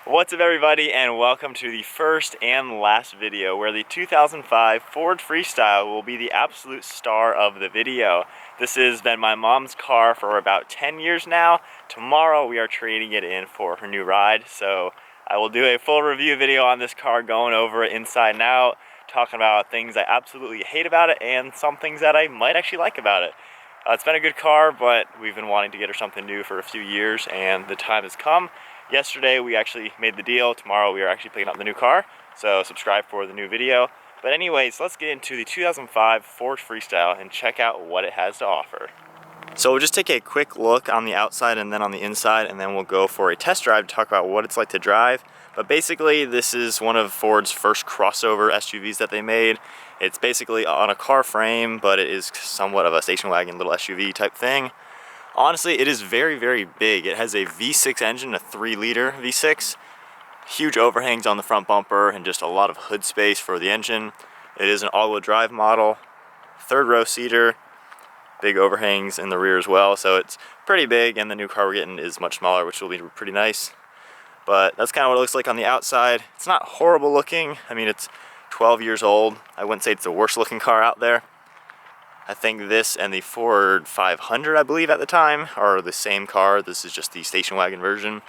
What's up everybody, and welcome to the first and last video where the 2005 Ford Freestyle will be the absolute star of the video. This has been my mom's car for about 10 years now. Tomorrow we are trading it in for her new ride, so I will do a full review video on this car, going over it inside and out, talking about things I absolutely hate about it and some things that I might actually like about it. It's been a good car, but we've been wanting to get her something new for a few years, and the time has come. Yesterday we actually made the deal. Tomorrow we are actually picking up the new car, so subscribe for the new video. But anyways, let's get into the 2005 Ford Freestyle and check out what it has to offer. So we'll just take a quick look on the outside and then on the inside, and then we'll go for a test drive to talk about what it's like to drive. But basically this is one of Ford's first crossover SUVs that they made. It's basically on a car frame, but it is somewhat of a station wagon little SUV type thing. Honestly, it is very, very big. It has a V6 engine, a 3-liter V6, huge overhangs on the front bumper, and just a lot of hood space for the engine. It is an all-wheel drive model, 3rd-row seater, big overhangs in the rear as well, so it's pretty big, and the new car we're getting is much smaller, which will be pretty nice. But that's kind of what it looks like on the outside. It's not horrible looking. I mean, it's 12 years old. I wouldn't say it's the worst looking car out there. I think this and the Ford 500, I believe at the time, are the same car. This is just the station wagon version.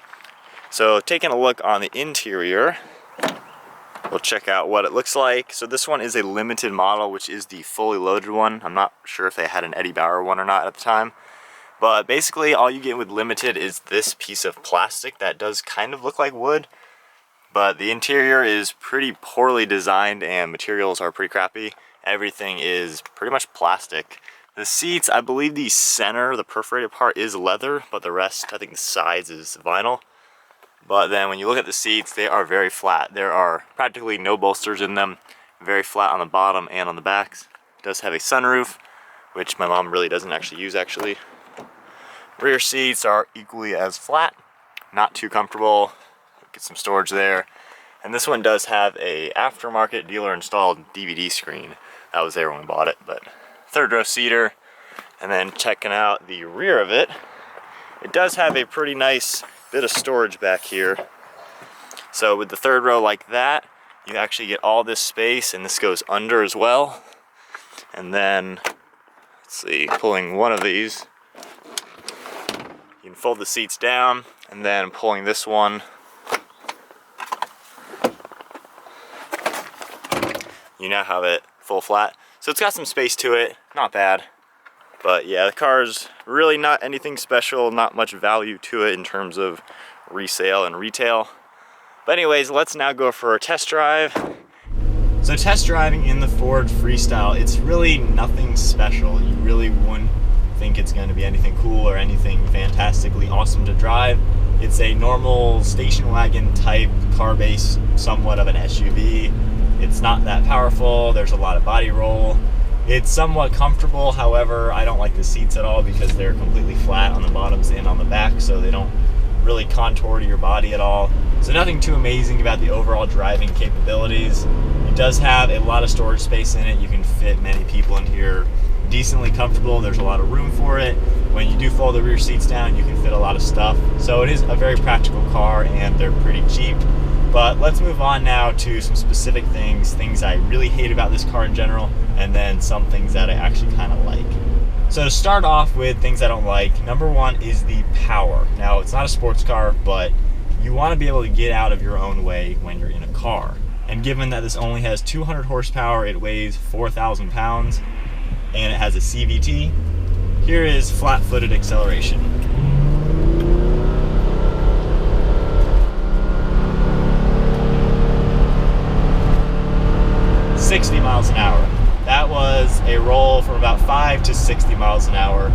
So taking a look on the interior, we'll check out what it looks like. So this one is a limited model, which is the fully loaded one. I'm not sure if they had an Eddie Bauer one or not at the time. But basically all you get with limited is this piece of plastic that does kind of look like wood. But the interior is pretty poorly designed and materials are pretty crappy. Everything is pretty much plastic. The seats, I believe the center, the perforated part is leather, but the rest, I think the sides is vinyl. But then when you look at the seats, they are very flat. There are practically no bolsters in them, very flat on the bottom and on the backs. It does have a sunroof, which my mom really doesn't actually use actually. Rear seats are equally as flat, not too comfortable. Get some storage there. And this one does have a aftermarket dealer installed DVD screen. That was there when we bought it, but 3rd-row seater. And then checking out the rear of it, it does have a pretty nice bit of storage back here. So with the 3rd row like that, you actually get all this space, and this goes under as well. And then, let's see, pulling one of these, you can fold the seats down, and then pulling this one, you now have it full flat. So it's got some space to it, not bad. But yeah, the car's really not anything special, not much value to it in terms of resale and retail. But anyways, let's now go for a test drive. So test driving in the Ford Freestyle, it's really nothing special. You really wouldn't think it's going to be anything cool or anything fantastically awesome to drive. It's a normal station wagon type car base, somewhat of an SUV. It's not that powerful, there's a lot of body roll. It's somewhat comfortable, however, I don't like the seats at all because they're completely flat on the bottoms and on the back, so they don't really contour to your body at all. So nothing too amazing about the overall driving capabilities. It does have a lot of storage space in it. You can fit many people in here decently comfortable. There's a lot of room for it. When you do fold the rear seats down, you can fit a lot of stuff. So it is a very practical car, and they're pretty cheap. But let's move on now to some specific things I really hate about this car in general, and then some things that I actually kind of like. So to start off with things I don't like, number one is the power. Now, it's not a sports car, but you want to be able to get out of your own way when you're in a car. And given that this only has 200 horsepower, it weighs 4,000 pounds, and it has a CVT, here is flat-footed acceleration. 60 miles an hour. That was a roll from about 5 to 60 miles an hour.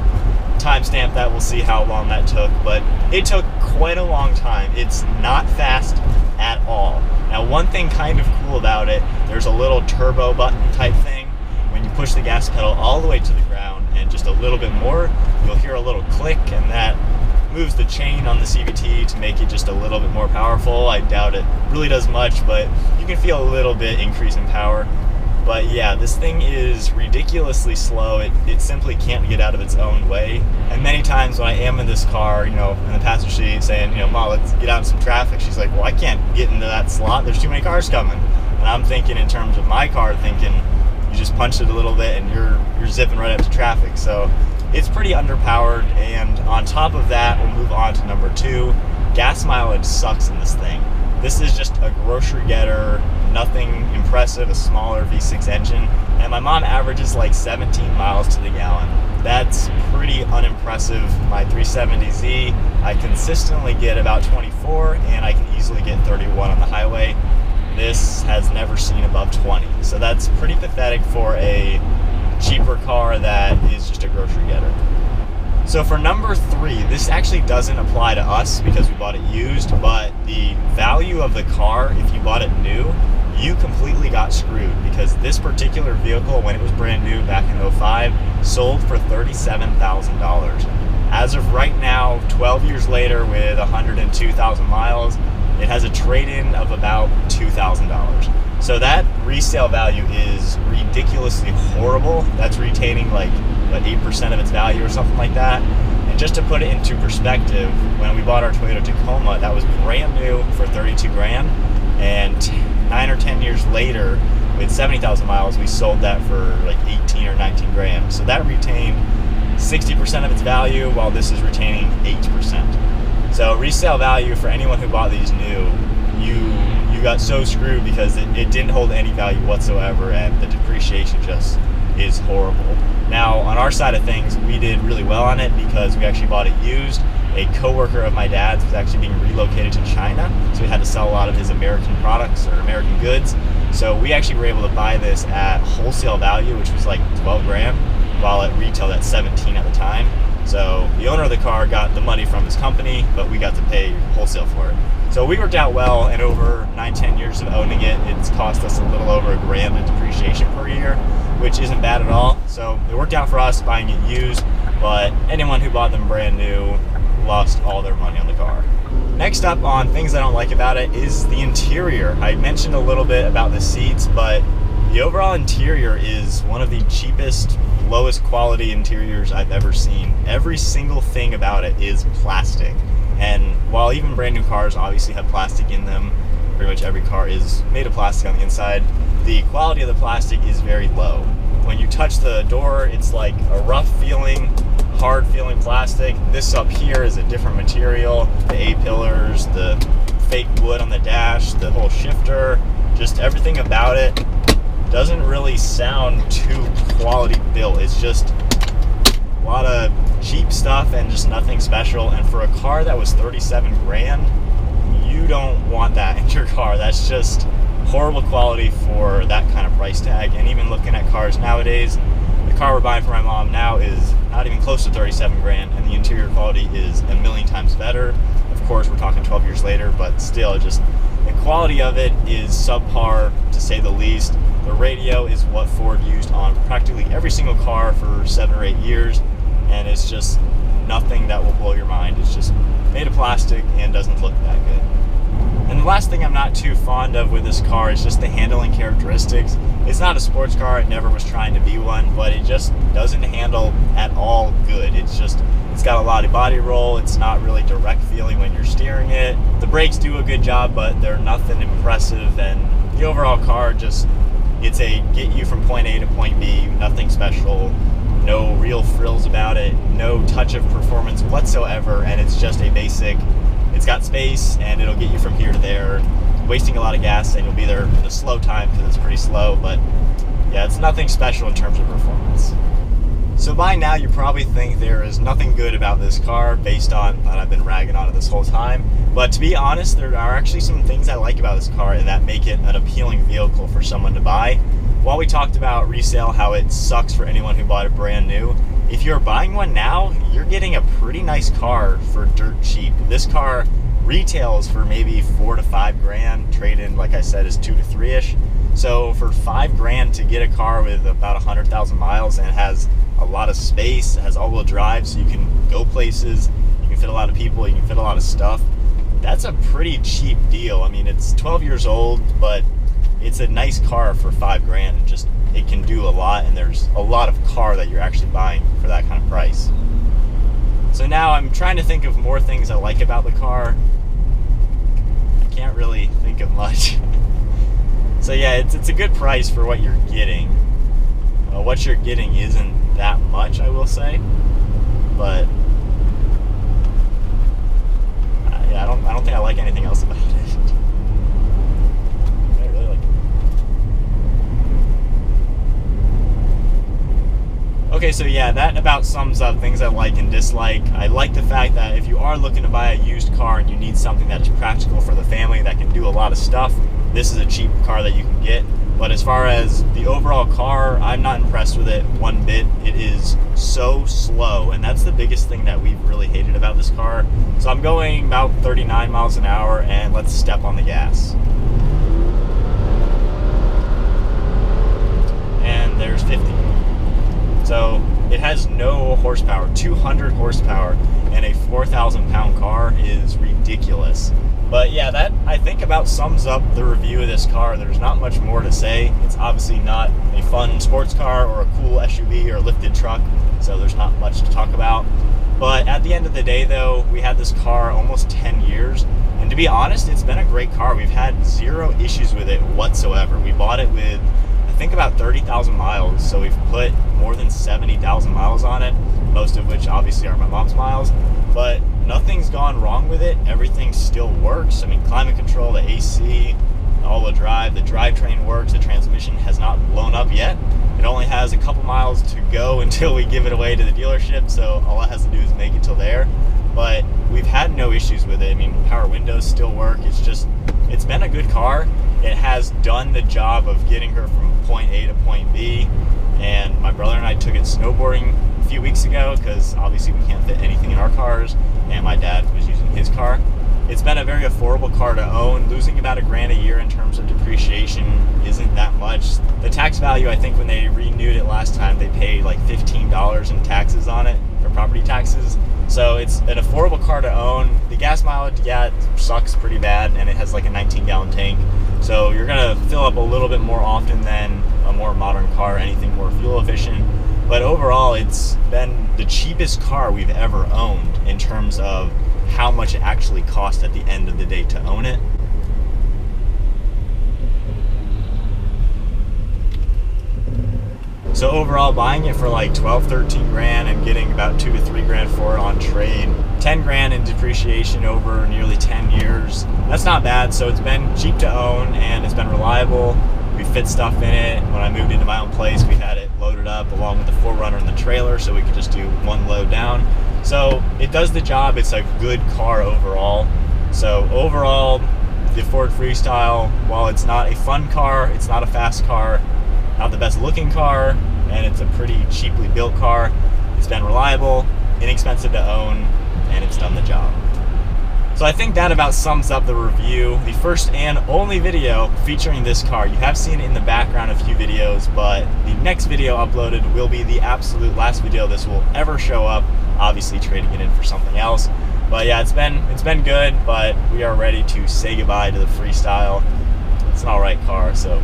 Timestamp that, we'll see how long that took, but it took quite a long time. It's not fast at all. Now, one thing kind of cool about it, there's a little turbo button type thing. When you push the gas pedal all the way to the ground and just a little bit more, you'll hear a little click, and that moves the chain on the CVT to make it just a little bit more powerful. I doubt it really does much, but you can feel a little bit increase in power. But yeah, this thing is ridiculously slow. It simply can't get out of its own way. And many times when I am in this car, in the passenger seat saying, Mom, let's get out in some traffic, she's like, well, I can't get into that slot. There's too many cars coming. And I'm thinking in terms of my car, thinking you just punch it a little bit and you're zipping right up to traffic. So it's pretty underpowered. And on top of that, we'll move on to number 2. Gas mileage sucks in this thing. This is just a grocery getter, nothing impressive, a smaller V6 engine, and my mom averages like 17 miles to the gallon. That's pretty unimpressive. My 370Z, I consistently get about 24, and I can easily get 31 on the highway. This has never seen above 20, so that's pretty pathetic for a cheaper car that is just a grocery getter. So for number 3, this actually doesn't apply to us because we bought it used, but the value of the car, if you bought it new, you completely got screwed, because this particular vehicle, when it was brand new back in 2005, sold for $37,000. As of right now, 12 years later with 102,000 miles, it has a trade-in of about $2,000. So that resale value is ridiculously horrible. That's retaining like 8% of its value or something like that. And just to put it into perspective, when we bought our Toyota Tacoma, that was brand new for 32 grand, and 9 or 10 years later with 70,000 miles, we sold that for like 18 or 19 grand. So that retained 60% of its value, while this is retaining 8%. So resale value for anyone who bought these new, you got so screwed because it didn't hold any value whatsoever, and the depreciation just is horrible. Now, on our side of things, we did really well on it because we actually bought it used. A coworker of my dad's was actually being relocated to China, so we had to sell a lot of his American products or American goods. So we actually were able to buy this at wholesale value, which was like 12 grand, while it retailed at 17 at the time. So the owner of the car got the money from his company, but we got to pay wholesale for it. So we worked out well, and over 9-10 years of owning it, it's cost us a little over $1 grand in depreciation per year, which isn't bad at all. So it worked out for us buying it used, but anyone who bought them brand new lost all their money on the car. Next up on things I don't like about it is the interior. I mentioned a little bit about the seats, but the overall interior is one of the cheapest, lowest quality interiors I've ever seen. Every single thing about it is plastic. And while even brand new cars obviously have plastic in them, pretty much every car is made of plastic on the inside, the quality of the plastic is very low. When you touch the door, it's like a rough feeling, hard feeling plastic. This up here is a different material. The A-pillars, the fake wood on the dash, the whole shifter, just everything about it doesn't really sound too quality built. It's just a lot of cheap stuff and just nothing special. And for a car that was 37 grand, you don't want that in your car. That's just horrible quality for that kind of price tag. And even looking at cars nowadays, the car we're buying for my mom now is not even close to 37 grand, and the interior quality is a million times better. Of course, we're talking 12 years later, but still, just the quality of it is subpar, to say the least. The radio is what Ford used on practically every single car for 7 or 8 years, and it's just nothing that will blow your mind. It's just made of plastic and doesn't look that good. And the last thing I'm not too fond of with this car is just the handling characteristics. It's not a sports car, it never was trying to be one, but it just doesn't handle at all good. It's got a lot of body roll, it's not really direct feeling when you're steering it. The brakes do a good job, but they're nothing impressive, and the overall car it's a get you from point A to point B, nothing special, no real frills about it, no touch of performance whatsoever, and it's just a basic, it's got space and it'll get you from here to there, wasting a lot of gas, and you'll be there in a slow time because it's pretty slow, but yeah, it's nothing special in terms of performance. So by now you probably think there is nothing good about this car based on that I've been ragging on it this whole time. But to be honest, there are actually some things I like about this car and that make it an appealing vehicle for someone to buy. While we talked about resale, how it sucks for anyone who bought it brand new, if you're buying one now, you're getting a pretty nice car for dirt cheap. This car retails for maybe 4 to 5 grand. Trade-in, like I said, is 2 to 3-ish. So for 5 grand to get a car with about 100,000 miles and it has a lot of space, it has all-wheel drive, so you can go places, you can fit a lot of people, you can fit a lot of stuff, that's a pretty cheap deal. I mean, it's 12 years old, but it's a nice car for $5 grand, and just it can do a lot, and there's a lot of car that you're actually buying for that kind of price. So now I'm trying to think of more things I like about the car. I can't really think of much. So yeah, it's a good price for what you're getting. What you're getting isn't that much, I will say, but yeah, I don't think I like anything else about it. I really like it. Okay, so yeah, that about sums up things I like and dislike. I like the fact that if you are looking to buy a used car and you need something that is practical for the family that can do a lot of stuff, this is a cheap car that you can get. But as far as the overall car, I'm not impressed with it one bit. It is so slow, and that's the biggest thing that we've really hated about this car. So I'm going about 39 miles an hour, and let's step on the gas. And there's 50. So it has no horsepower. 200 horsepower, and a 4,000 pound car is ridiculous. But yeah, that I think about sums up the review of this car. There's not much more to say. It's obviously not a fun sports car or a cool SUV or lifted truck, so there's not much to talk about. But at the end of the day though, we had this car almost 10 years, and to be honest, it's been a great car. We've had zero issues with it whatsoever. We bought it with, I think, about 30,000 miles, so we've put more than 70,000 miles on it, most of which obviously are my mom's miles, but nothing's gone wrong with it. Everything still works. I mean, climate control, the AC, all-wheel drive, the drivetrain works, the transmission has not blown up yet. It only has a couple miles to go until we give it away to the dealership, so all it has to do is make it till there. But we've had no issues with it. I mean, power windows still work. It's been a good car. It has done the job of getting her from point A to point B. And my brother and I took it snowboarding a few weeks ago because obviously we can't fit anything in our cars, and my dad was using his car. It's been a very affordable car to own. Losing about $1 grand a year in terms of depreciation isn't that much. The tax value, I think when they renewed it last time, they paid like $15 in taxes on it, for property taxes. So it's an affordable car to own. The gas mileage, yeah, it sucks pretty bad, and it has like a 19-gallon tank. So you're gonna fill up a little bit more often than a more modern car, anything more fuel efficient. But overall, it's been the cheapest car we've ever owned in terms of how much it actually cost at the end of the day to own it. So overall, buying it for like 12, 13 grand and getting about 2 to 3 grand for it on trade, 10 grand in depreciation over nearly 10 years. That's not bad. So it's been cheap to own, and it's been reliable. We fit stuff in it. When I moved into my own place, we had it loaded up along with the 4Runner and the trailer, so we could just do one load down. So it does the job. It's a good car overall. So overall, the Ford Freestyle, while it's not a fun car, it's not a fast car, not the best looking car, and it's a pretty cheaply built car. It's been reliable, inexpensive to own, and it's done the job. So I think that about sums up the review, the first and only video featuring this car. You have seen it in the background a few videos, but the next video uploaded will be the absolute last video this will ever show up, obviously trading it in for something else. But yeah, it's been good, but we are ready to say goodbye to the Freestyle. It's an alright car, so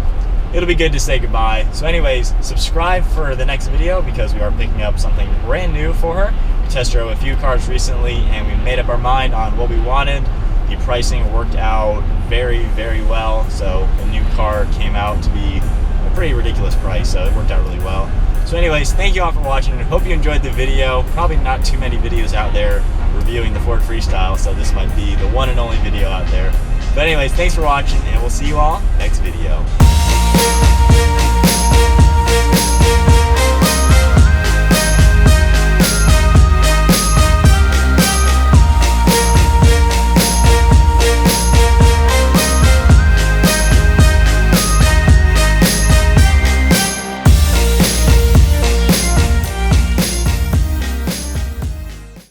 it'll be good to say goodbye. So anyways, subscribe for the next video because we are picking up something brand new for her. We test drove a few cars recently, and we made up our mind on what we wanted. The pricing worked out very, very well. So the new car came out to be a pretty ridiculous price, so it worked out really well. So anyways, thank you all for watching, and hope you enjoyed the video. Probably not too many videos out there reviewing the Ford Freestyle, so this might be the one and only video out there. But anyways, thanks for watching, and we'll see you all next video.